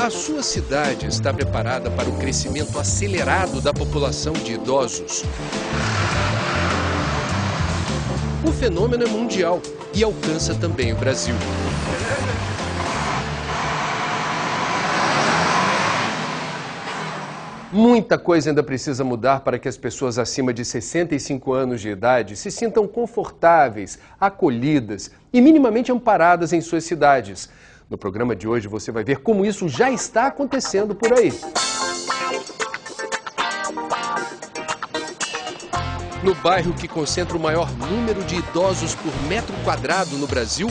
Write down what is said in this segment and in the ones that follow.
A sua cidade está preparada para o crescimento acelerado da população de idosos? O fenômeno é mundial e alcança também o Brasil. Muita coisa ainda precisa mudar para que as pessoas acima de 65 anos de idade se sintam confortáveis, acolhidas e minimamente amparadas em suas cidades. No programa de hoje você vai ver como isso já está acontecendo por aí. No bairro que concentra o maior número de idosos por metro quadrado no Brasil,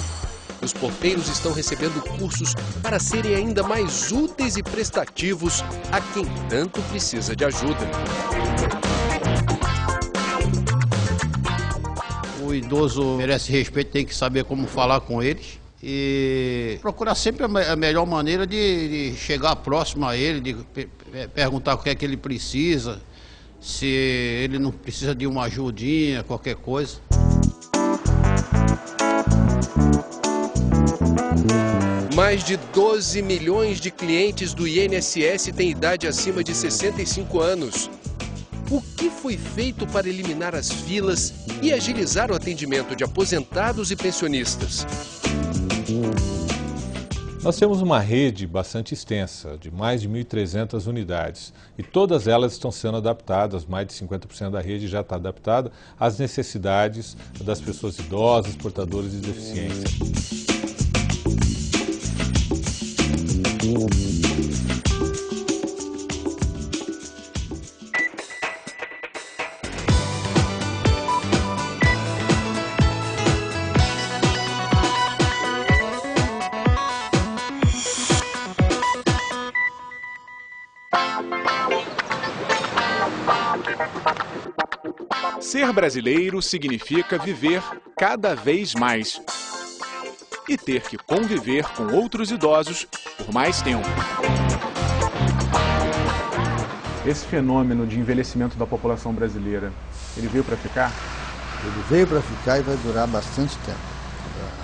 os porteiros estão recebendo cursos para serem ainda mais úteis e prestativos a quem tanto precisa de ajuda. O idoso merece respeito, tem que saber como falar com eles e procurar sempre a melhor maneira de chegar próximo a ele, de perguntar o que é que ele precisa, se ele não precisa de uma ajudinha, qualquer coisa. Mais de 12 milhões de clientes do INSS têm idade acima de 65 anos. O que foi feito para eliminar as filas e agilizar o atendimento de aposentados e pensionistas? Nós temos uma rede bastante extensa, de mais de 1.300 unidades, e todas elas estão sendo adaptadas, mais de 50% da rede já está adaptada às necessidades das pessoas idosas, portadoras de deficiência. Ser brasileiro significa viver cada vez mais e ter que conviver com outros idosos por mais tempo. Esse fenômeno de envelhecimento da população brasileira, ele veio para ficar? Ele veio para ficar e vai durar bastante tempo.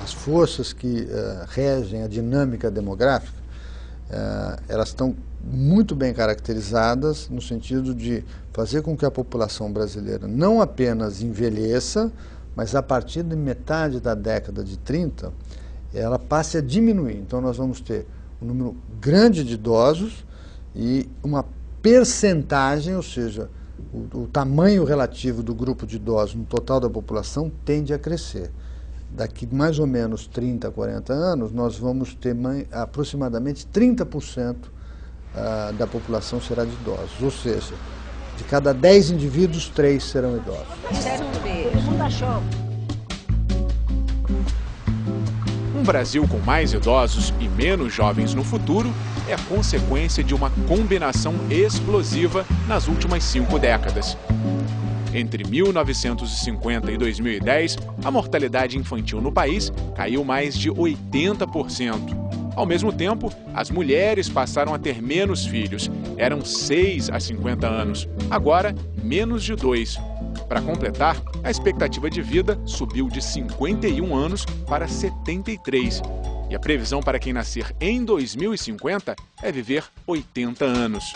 As forças que regem a dinâmica demográfica, elas estão muito bem caracterizadas no sentido de fazer com que a população brasileira não apenas envelheça, mas a partir de metade da década de 30, ela passe a diminuir. Então nós vamos ter um número grande de idosos e uma percentagem, ou seja, o tamanho relativo do grupo de idosos no total da população tende a crescer. Daqui mais ou menos 30, 40 anos, nós vamos ter aproximadamente 30% da população será de idosos, ou seja, de cada 10 indivíduos, 3 serão idosos. Um Brasil com mais idosos e menos jovens no futuro é a consequência de uma combinação explosiva nas últimas 5 décadas. Entre 1950 e 2010, a mortalidade infantil no país caiu mais de 80%. Ao mesmo tempo, as mulheres passaram a ter menos filhos. Eram 6 a 50 anos. Agora, menos de 2. Para completar, a expectativa de vida subiu de 51 anos para 73. E a previsão para quem nascer em 2050 é viver 80 anos.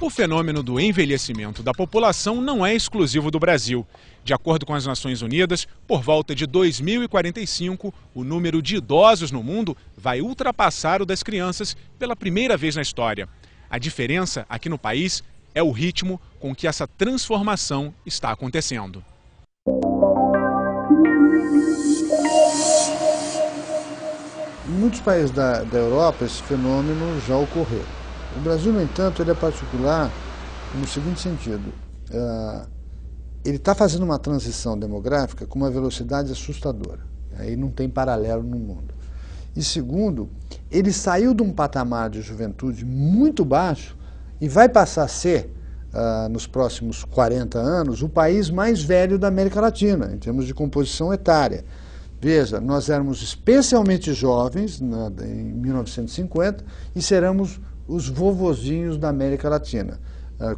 O fenômeno do envelhecimento da população não é exclusivo do Brasil. De acordo com as Nações Unidas, por volta de 2045, o número de idosos no mundo vai ultrapassar o das crianças pela primeira vez na história. A diferença aqui no país é o ritmo com que essa transformação está acontecendo. Em muitos países da Europa, esse fenômeno já ocorreu. O Brasil, no entanto, ele é particular no seguinte sentido. Ele está fazendo uma transição demográfica com uma velocidade assustadora. Aí não tem paralelo no mundo. E segundo, ele saiu de um patamar de juventude muito baixo e vai passar a ser, nos próximos 40 anos, o país mais velho da América Latina, em termos de composição etária. Veja, nós éramos especialmente jovens em 1950 e seremos os vovozinhos da América Latina.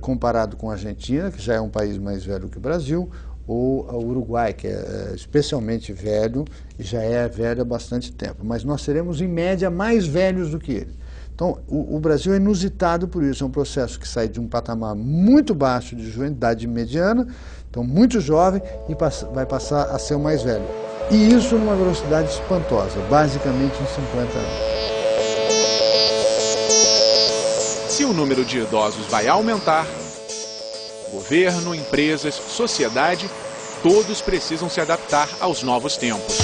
Comparado com a Argentina, que já é um país mais velho que o Brasil, ou o Uruguai, que é especialmente velho e já é velho há bastante tempo. Mas nós seremos, em média, mais velhos do que ele. Então, o Brasil é inusitado por isso. É um processo que sai de um patamar muito baixo de idade mediana, então muito jovem, e vai passar a ser o mais velho. E isso numa velocidade espantosa, basicamente em 50 anos. Se o número de idosos vai aumentar, governo, empresas, sociedade, todos precisam se adaptar aos novos tempos.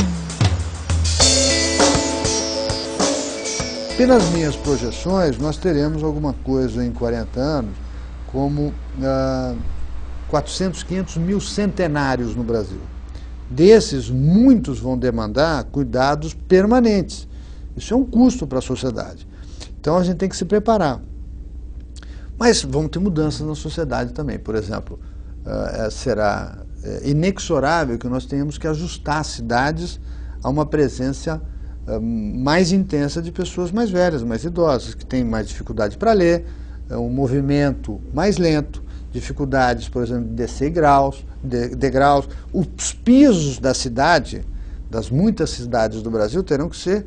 Pelas minhas projeções, nós teremos alguma coisa em 40 anos, como 400, 500 mil centenários no Brasil. Desses, muitos vão demandar cuidados permanentes. Isso é um custo para a sociedade. Então a gente tem que se preparar. Mas vamos ter mudanças na sociedade também. Por exemplo, será inexorável que nós tenhamos que ajustar as cidades a uma presença mais intensa de pessoas mais velhas, mais idosas, que têm mais dificuldade para ler, um movimento mais lento, dificuldades, por exemplo, de descer degraus. Os pisos da cidade, das muitas cidades do Brasil, terão que ser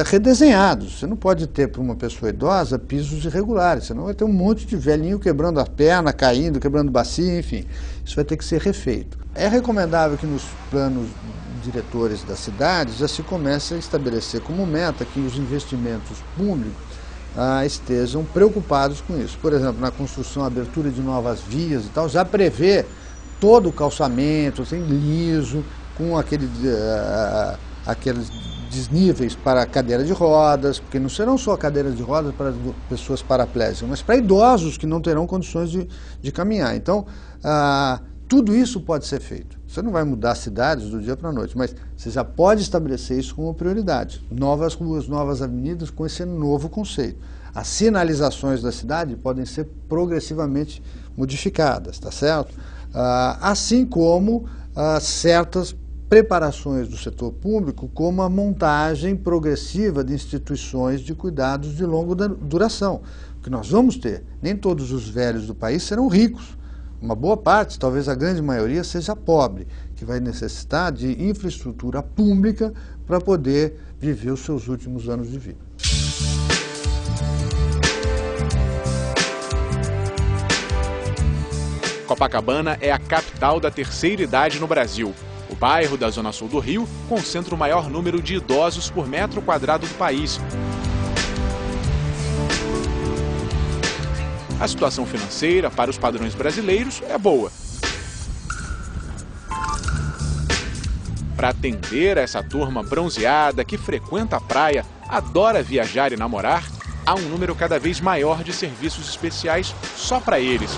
redesenhados. Você não pode ter para uma pessoa idosa pisos irregulares, senão vai ter um monte de velhinho quebrando a perna, caindo, quebrando bacia, enfim. Isso vai ter que ser refeito. É recomendável que nos planos diretores das cidades já se comece a estabelecer como meta que os investimentos públicos estejam preocupados com isso. Por exemplo, na construção, abertura de novas vias e tal, já prevê todo o calçamento, assim, liso, com aqueles desníveis para cadeira de rodas, porque não serão só cadeiras de rodas para pessoas paraplégicas, mas para idosos que não terão condições de caminhar. Então, tudo isso pode ser feito. Você não vai mudar cidades do dia para a noite, mas você já pode estabelecer isso como prioridade. Novas ruas, novas avenidas com esse novo conceito. As sinalizações da cidade podem ser progressivamente modificadas, tá certo? Assim como certas preparações do setor público, como a montagem progressiva de instituições de cuidados de longa duração. O que nós vamos ter, nem todos os velhos do país serão ricos. Uma boa parte, talvez a grande maioria, seja pobre, que vai necessitar de infraestrutura pública para poder viver os seus últimos anos de vida. Copacabana é a capital da terceira idade no Brasil. O bairro da Zona Sul do Rio concentra o maior número de idosos por metro quadrado do país. A situação financeira, para os padrões brasileiros, é boa. Para atender a essa turma bronzeada que frequenta a praia, adora viajar e namorar, há um número cada vez maior de serviços especiais só para eles.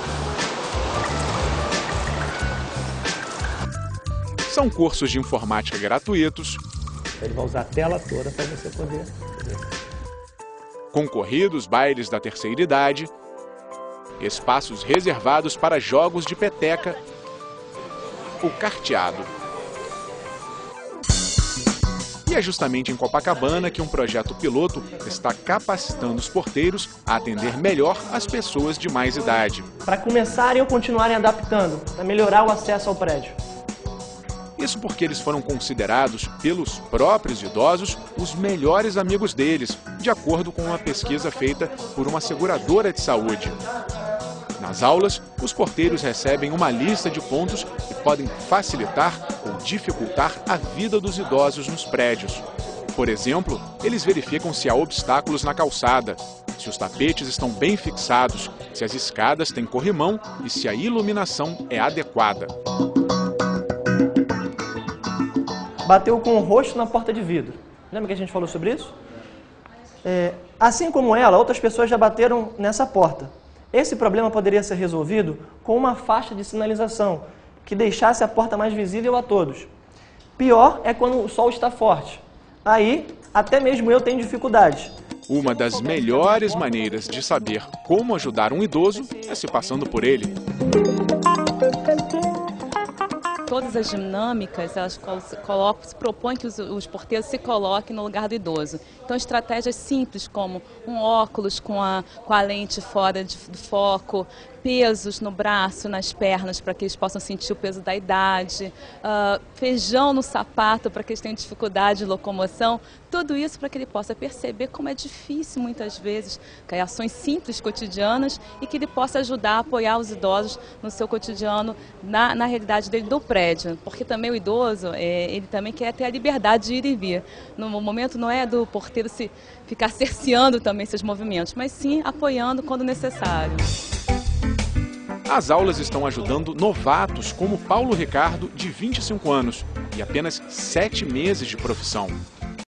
São cursos de informática gratuitos. Ele vai usar a tela toda para você poder ver. Concorridos bailes da terceira idade, espaços reservados para jogos de peteca, o carteado. E é justamente em Copacabana que um projeto piloto está capacitando os porteiros a atender melhor as pessoas de mais idade. Para começarem ou continuarem adaptando, para melhorar o acesso ao prédio. Isso porque eles foram considerados, pelos próprios idosos, os melhores amigos deles, de acordo com uma pesquisa feita por uma seguradora de saúde. Nas aulas, os porteiros recebem uma lista de pontos que podem facilitar ou dificultar a vida dos idosos nos prédios. Por exemplo, eles verificam se há obstáculos na calçada, se os tapetes estão bem fixados, se as escadas têm corrimão e se a iluminação é adequada. Bateu com o rosto na porta de vidro. Lembra que a gente falou sobre isso? Assim como ela, outras pessoas já bateram nessa porta. Esse problema poderia ser resolvido com uma faixa de sinalização que deixasse a porta mais visível a todos. Pior é quando o sol está forte. Aí, até mesmo eu tenho dificuldades. Uma das melhores maneiras de saber como ajudar um idoso é se passando por ele. Todas as dinâmicas, elas se propõem que os porteiros se coloquem no lugar do idoso. Então, estratégias simples como um óculos com a lente fora do foco, pesos no braço, nas pernas, para que eles possam sentir o peso da idade, feijão no sapato para que eles tenham dificuldade de locomoção, tudo isso para que ele possa perceber como é difícil muitas vezes, que é ações simples, cotidianas, e que ele possa ajudar a apoiar os idosos no seu cotidiano, na realidade dele do prédio, porque também o idoso, ele também quer ter a liberdade de ir e vir. No momento não é do porteiro ficar cerceando também seus movimentos, mas sim apoiando quando necessário. As aulas estão ajudando novatos como Paulo Ricardo, de 25 anos, e apenas 7 meses de profissão.